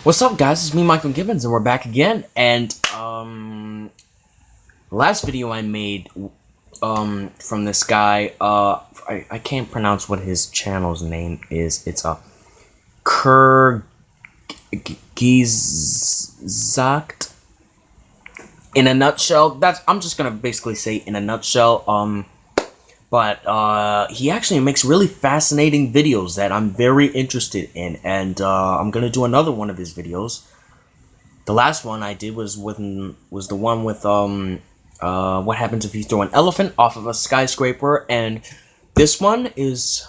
What's up, guys? It's me, Michael Gibbons, and we're back again. And last video I made from this guy, I can't pronounce what his channel's name is. It's a Kurgizakt. In a nutshell, I'm just gonna basically say in a nutshell. But he actually makes really fascinating videos that I'm very interested in, and I'm gonna do another one of his videos. The last one I did was the one with what happens if you throw an elephant off of a skyscraper, and this one is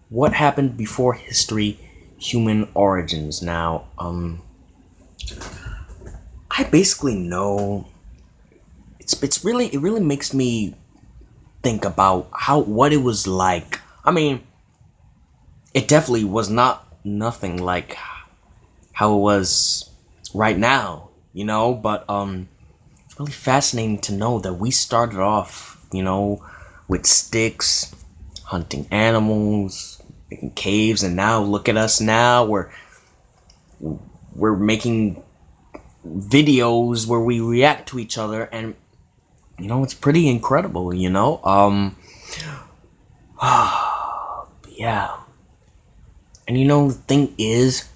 what happened before history, human origins. Now, I basically know it really makes me think about what it was like. I mean, it definitely was nothing like how it was right now, you know, but it's really fascinating to know that we started off, you know, with sticks, hunting animals, making caves, and now look at us now. We're making videos where we react to each other, and you know, it's pretty incredible, you know. Yeah. And you know, the thing is,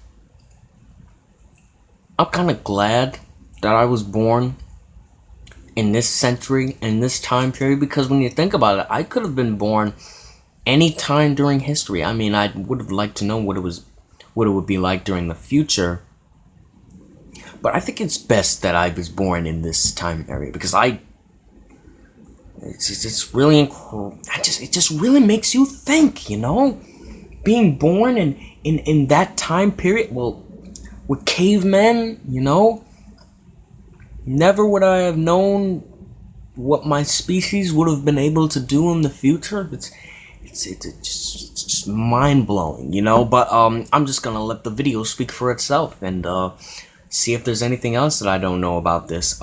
I'm kind of glad that I was born in this century, in this time period, because when you think about it, I could have been born any time during history. I mean, I would have liked to know what it would be like during the future. But I think it's best that I was born in this time area, because it's really it just really makes you think, you know, being born in that time period. Well, with cavemen, you know, never would I have known what my species would have been able to do in the future. It's just mind blowing, you know. But I'm just gonna let the video speak for itself and see if there's anything else that I don't know about this.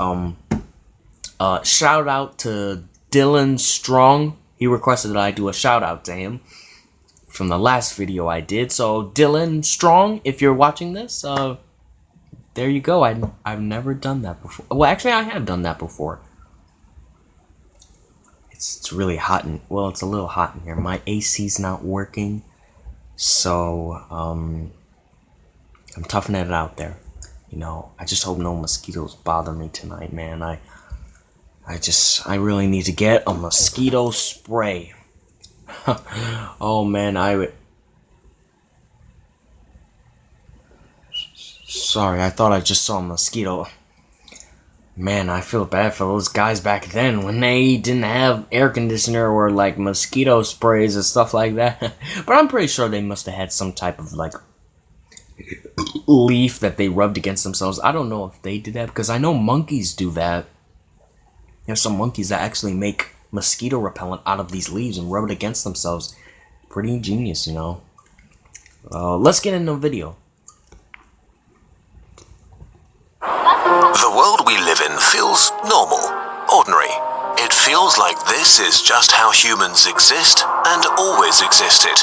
Shout out to Dylan Strong. He requested that I do a shout out to him from the last video I did. So Dylan Strong, if you're watching this, there you go. I've never done that before. Well, actually, I have done that before. It's really hot well, it's a little hot in here. My AC's not working, so I'm toughing it out there. You know, I just hope no mosquitoes bother me tonight, man. I really need to get a mosquito spray. Oh man, sorry, I thought I just saw a mosquito. Man, I feel bad for those guys back then when they didn't have air conditioner or like mosquito sprays and stuff like that. But I'm pretty sure they must have had some type of like leaf that they rubbed against themselves. I don't know if they did that, because I know monkeys do that. There's some monkeys that actually make mosquito repellent out of these leaves and rub it against themselves. Pretty ingenious, you know. Let's get into the video. The world we live in feels normal, ordinary. It feels like this is just how humans exist and always existed.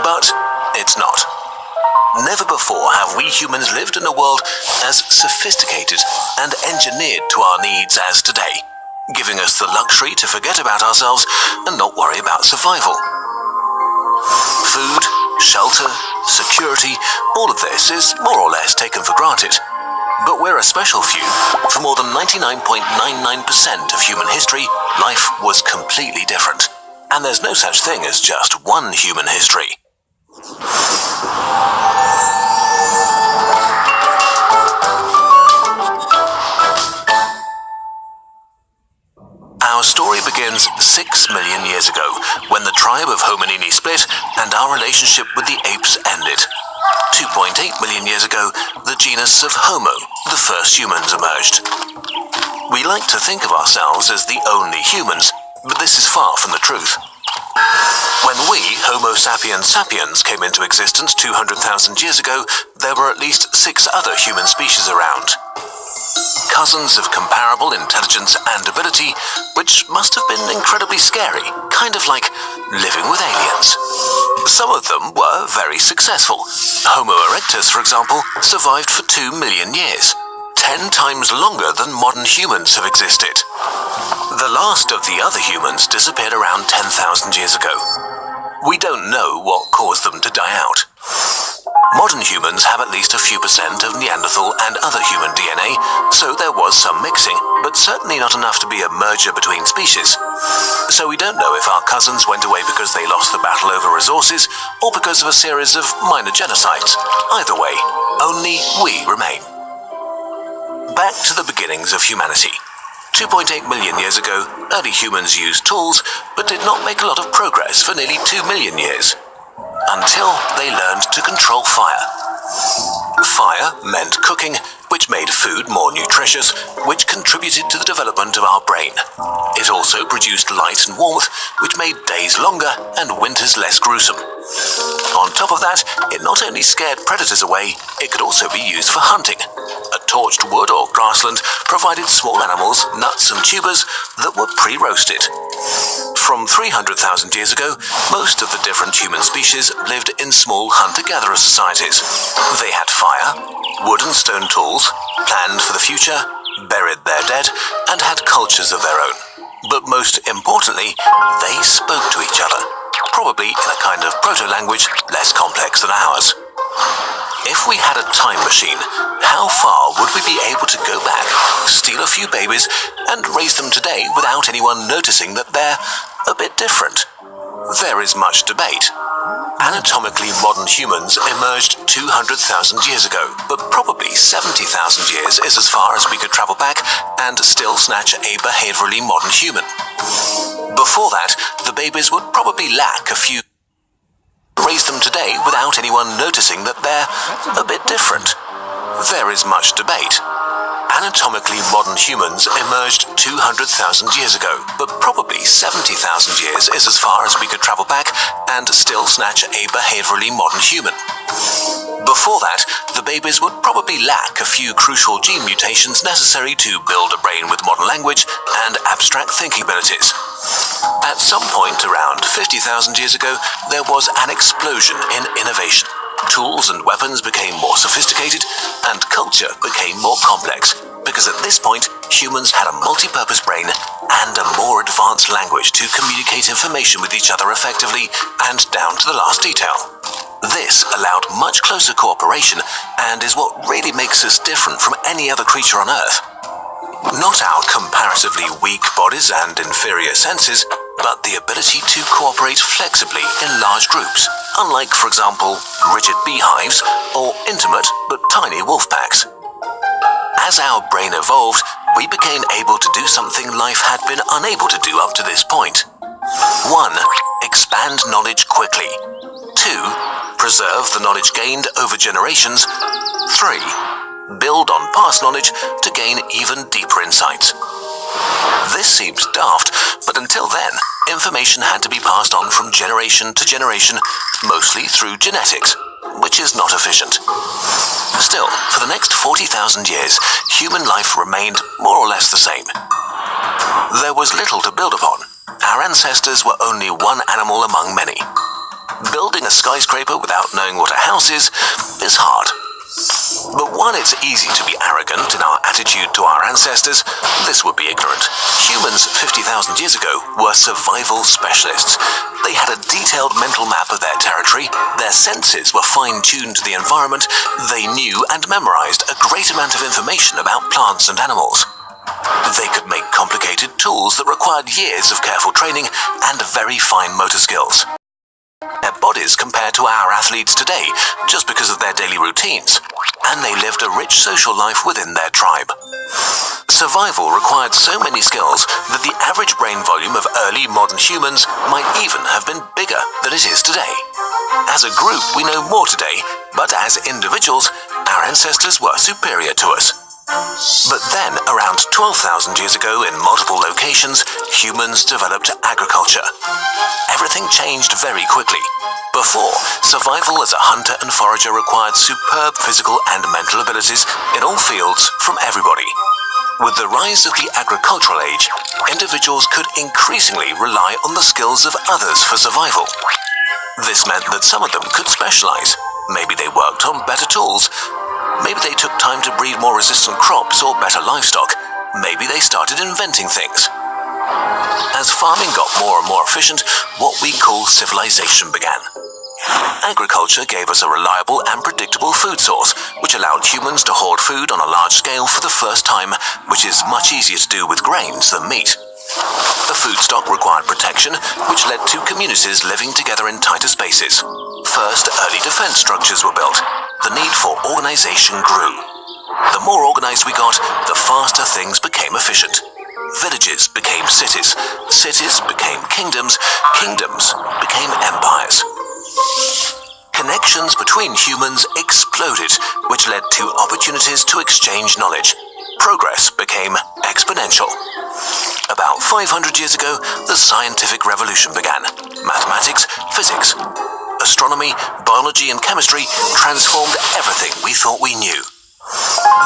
But it's not. Never before have we humans lived in a world as sophisticated and engineered to our needs as today, giving us the luxury to forget about ourselves and not worry about survival. Food, shelter, security, all of this is more or less taken for granted. But we're a special few. For more than 99.99% of human history, life was completely different. And there's no such thing as just one human history. Our story begins 6 million years ago, when the tribe of Hominini split and our relationship with the apes ended. 2.8 million years ago, the genus of Homo, the first humans, emerged. We like to think of ourselves as the only humans, but this is far from the truth. When we, Homo sapiens sapiens, came into existence 200,000 years ago, there were at least 6 other human species around. cousins of comparable intelligence and ability, which must have been incredibly scary, kind of like living with aliens. Some of them were very successful. Homo erectus, for example, survived for 2 million years, 10 times longer than modern humans have existed. The last of the other humans disappeared around 10,000 years ago. We don't know what caused them to die out. Modern humans have at least a few percent of Neanderthal and other human DNA, so there was some mixing, but certainly not enough to be a merger between species. So we don't know if our cousins went away because they lost the battle over resources, or because of a series of minor genocides. Either way, only we remain. Back to the beginnings of humanity. 2.8 million years ago, early humans used tools, but did not make a lot of progress for nearly 2 million years. Until they learned to control fire. Fire meant cooking, which made food more nutritious, which contributed to the development of our brain. It also produced light and warmth, which made days longer and winters less gruesome. On top of that, it not only scared predators away, it could also be used for hunting. A torched wood or grassland provided small animals, nuts and tubers that were pre-roasted. From 300,000 years ago, most of the different human species lived in small hunter-gatherer societies. They had fire, wood and stone tools, planned for the future, buried their dead, and had cultures of their own. But most importantly, they spoke to each other, probably in a kind of proto-language less complex than ours. If we had a time machine, how far would we be able to go back, steal a few babies, and raise them today without anyone noticing that they're a bit different? There is much debate. Anatomically modern humans emerged 200,000 years ago, but probably 70,000 years is as far as we could travel back and still snatch a behaviorally modern human. Before that, the babies would probably lack a few. Raise them today without anyone noticing that they're a bit different. There is much debate. Anatomically modern humans emerged 200,000 years ago, but probably 70,000 years is as far as we could travel back and still snatch a behaviorally modern human. Before that, the babies would probably lack a few crucial gene mutations necessary to build a brain with modern language and abstract thinking abilities. At some point around 50,000 years ago, there was an explosion in innovation. Tools and weapons became more sophisticated, and culture became more complex, because at this point, humans had a multi-purpose brain and a more advanced language to communicate information with each other effectively and down to the last detail. This allowed much closer cooperation and is what really makes us different from any other creature on Earth. Not our comparatively weak bodies and inferior senses, but the ability to cooperate flexibly in large groups, unlike, for example, rigid beehives or intimate but tiny wolf packs. As our brain evolved, we became able to do something life had been unable to do up to this point. 1. Expand knowledge quickly. 2. Preserve the knowledge gained over generations. 3. Build on past knowledge to gain even deeper insights. This seems daft, but until then, information had to be passed on from generation to generation, mostly through genetics, which is not efficient. Still, for the next 40,000 years, human life remained more or less the same. There was little to build upon. Our ancestors were only one animal among many. Building a skyscraper without knowing what a house is hard. But while it's easy to be arrogant in our attitude to our ancestors, this would be ignorant. Humans 50,000 years ago were survival specialists. They had a detailed mental map of their territory, their senses were fine-tuned to the environment, they knew and memorized a great amount of information about plants and animals. They could make complicated tools that required years of careful training and very fine motor skills. Their bodies compared to our athletes today just because of their daily routines, and they lived a rich social life within their tribe. Survival required so many skills that the average brain volume of early modern humans might even have been bigger than it is today. As a group, we know more today, but as individuals, our ancestors were superior to us. But then, around 12,000 years ago in multiple locations, humans developed agriculture. Everything changed very quickly. Before, survival as a hunter and forager required superb physical and mental abilities in all fields from everybody. With the rise of the agricultural age, individuals could increasingly rely on the skills of others for survival. This meant that some of them could specialize. Maybe they worked on better tools. Maybe they took time to breed more resistant crops or better livestock. Maybe they started inventing things. As farming got more and more efficient, what we call civilization began. Agriculture gave us a reliable and predictable food source, which allowed humans to hoard food on a large scale for the first time, which is much easier to do with grains than meat. The food stock required protection, which led to communities living together in tighter spaces. First, early defense structures were built. The need for organization grew. The more organized we got, the faster things became efficient. Villages became cities. Cities became kingdoms. Kingdoms became empires. Connections between humans exploded, which led to opportunities to exchange knowledge. Progress became exponential. About 500 years ago, the scientific revolution began. Mathematics, physics, astronomy, biology, and chemistry transformed everything we thought we knew.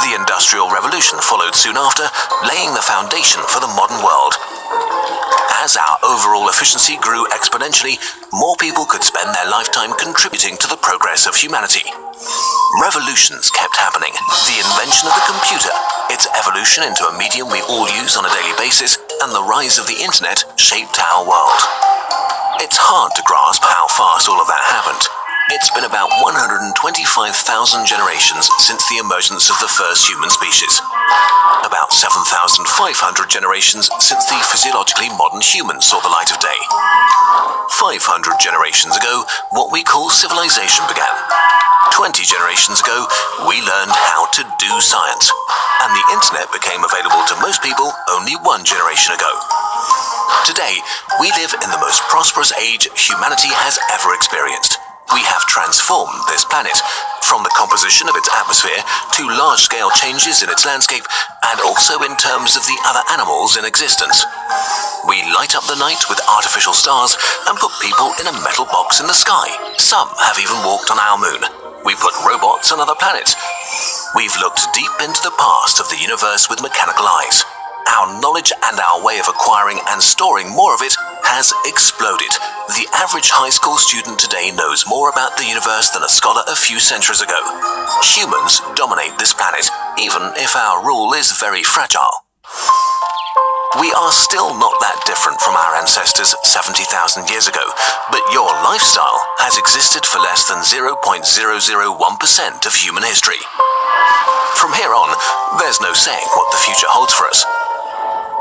The Industrial Revolution followed soon after, laying the foundation for the modern world. As our overall efficiency grew exponentially, more people could spend their lifetime contributing to the progress of humanity. Revolutions kept happening. The invention of the computer, its evolution into a medium we all use on a daily basis, and the rise of the internet shaped our world. It's hard to grasp how fast all of that happened. It's been about 125,000 generations since the emergence of the first human species. About 7,500 generations since the physiologically modern human saw the light of day. 500 generations ago, what we call civilization began. 20 generations ago, we learned how to do science. And the internet became available to most people only 1 generation ago. Today, we live in the most prosperous age humanity has ever experienced. We have transformed this planet, from the composition of its atmosphere to large-scale changes in its landscape, and also in terms of the other animals in existence. We light up the night with artificial stars and put people in a metal box in the sky. Some have even walked on our moon. We put robots on other planets. We've looked deep into the past of the universe with mechanical eyes. Our knowledge and our way of acquiring and storing more of it has exploded. The average high school student today knows more about the universe than a scholar a few centuries ago. Humans dominate this planet, even if our rule is very fragile. We are still not that different from our ancestors 70,000 years ago, but your lifestyle has existed for less than 0.001% of human history. From here on, there's no saying what the future holds for us.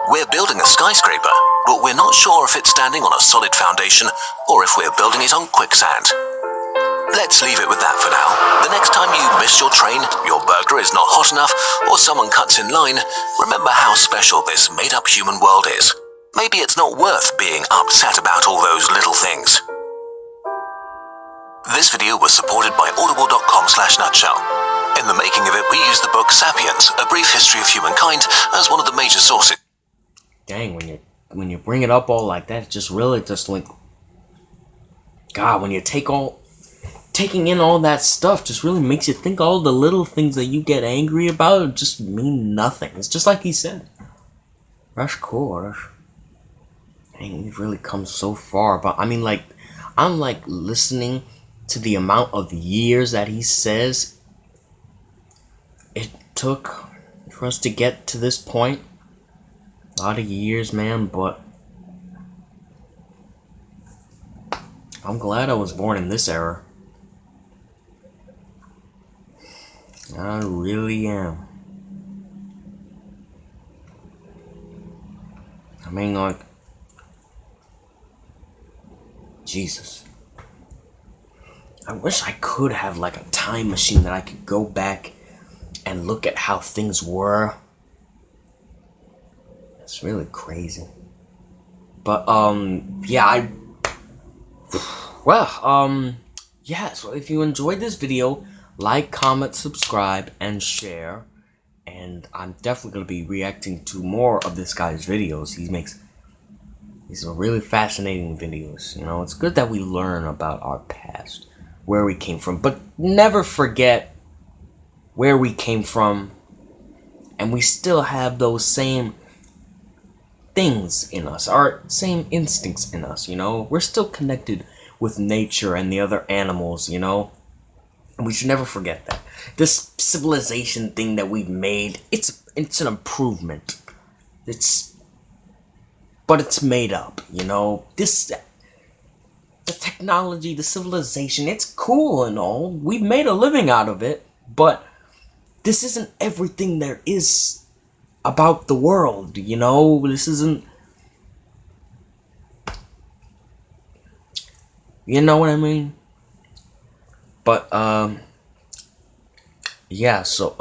We're building a skyscraper, but we're not sure if it's standing on a solid foundation or if we're building it on quicksand. Let's leave it with that for now. The next time you miss your train, your burger is not hot enough, or someone cuts in line, remember how special this made-up human world is. Maybe it's not worth being upset about all those little things. This video was supported by audible.com/nutshell. In the making of it, we used the book Sapiens, A Brief History of Humankind, as one of the major sources. Dang, when you bring it up all like that, it just really just like, God, when you taking in all that stuff just really makes you think all the little things that you get angry about just mean nothing. It's just like he said. That's cool. Dang, we've really come so far. But I mean, like, I'm like listening to the amount of years that he says it took for us to get to this point. A lot of years, man, but I'm glad I was born in this era. I really am. I mean, like, Jesus. I wish I could have like a time machine that I could go back and look at how things were. It's really crazy. But yeah, yeah, so if you enjoyed this video, like, comment, subscribe, and share. And I'm definitely going to be reacting to more of this guy's videos. These are really fascinating videos. You know, it's good that we learn about our past, where we came from, but never forget where we came from and we still have those same things in us, our same instincts in us, you know? We're still connected with nature and the other animals, you know? And we should never forget that. This civilization thing that we've made, it's an improvement. But it's made up, you know? The technology, the civilization, it's cool and all. We've made a living out of it, but this isn't everything there is about the world, you know? This isn't... You know what I mean? But, yeah, so,